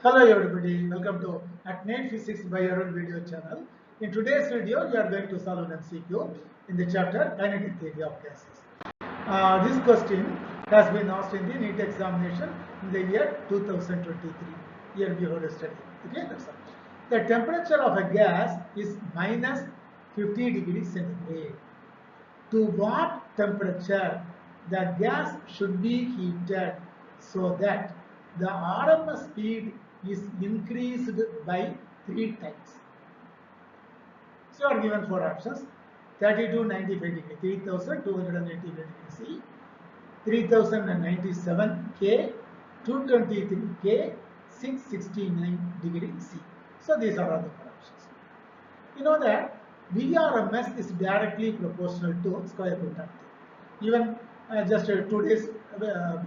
Hello everybody, welcome to Acnate Physics by Arun video channel. In today's video, we are going to solve an MCQ in the chapter Kinetic Theory of Gases. This question has been asked in the NEET examination in the year 2023, year before yesterday. Okay, that's all. The temperature of a gas is minus 50 degrees centigrade. To what temperature the gas should be heated so that the RMS speed is increased by 3 times. So you are given 4 options: 3295 degree, 3285 degree C, 3097 K, 223 K, 669 degree C. So these are all the 4 options. You know that VRMS is directly proportional to square root of t. Even just 2 days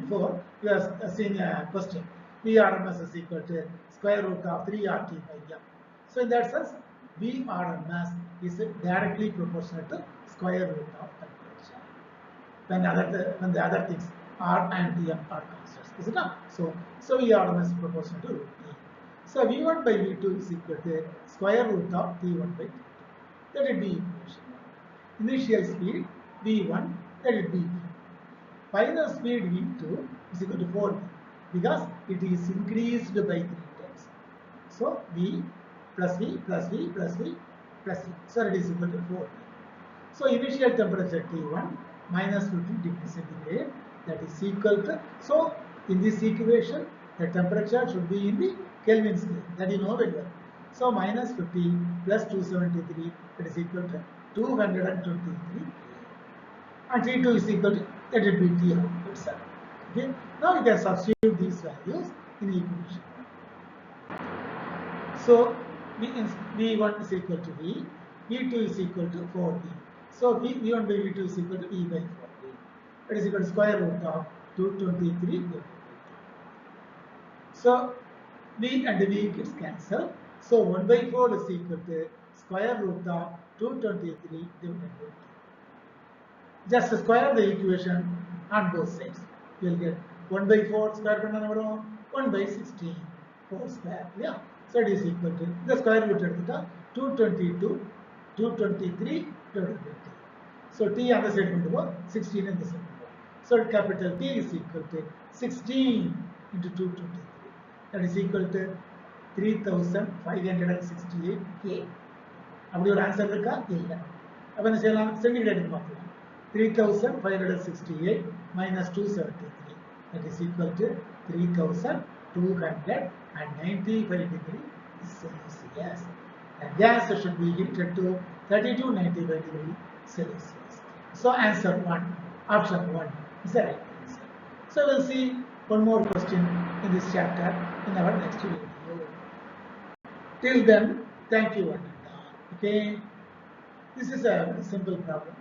before, we have seen a question. VRMS is equal to square root of 3 RT by M. So in that sense, VRMS is directly proportional to square root of temperature. When the other things R and M are constants, is it not? So VRMS is proportional to root T. So V1 by V2 is equal to square root of T1 by T2. That will be equation 1. Initial speed V1, that will be V. Final speed V2 is equal to 4V because it is increased by 3 times. So V plus V plus V plus V plus V. So it is equal to 4V. So initial temperature T1 minus 50 degrees centigrade, that is equal to, so in this equation the temperature should be in the Kelvin scale, that you know very well. So minus 50 plus 273, that is equal to 223, and T2 is equal to, that will be T out itself. Okay. Now you can substitute these values in equation 1. So V1 is equal to V, V2 is equal to 4V. So V1 by V2 is equal to V by 4V. That is equal to square root of 223 divided by 2. So V and V gets cancelled. So 1 by 4 is equal to square root of 223 divided by 2. Just square the equation on both sides. You will get 1 by 4 square பண்ணா 1 by 16, 4 square. Yeah. So it is equal to the square root எடுத்துட்டா 222, 223 divided by 2. So t on the side கொண்டு போ, 16 on the side கொண்டு போ. So capital T is equal to 16 into 223. That is equal to 3568 K. அப்படி ஒரு answer இருக்கா? இல்ல. அப்ப என்ன செய்யலாம்? சென்டிகிரேட் பார்க்கலாம். 3568 minus 273, that is equal to 3295 degrees Celsius. The gas should be heated to 3295 degrees Celsius. So answer 1, option 1 is the right answer. So we'll see one more question in this chapter in our next video. Till then, thank you and all. Okay, this is a simple problem.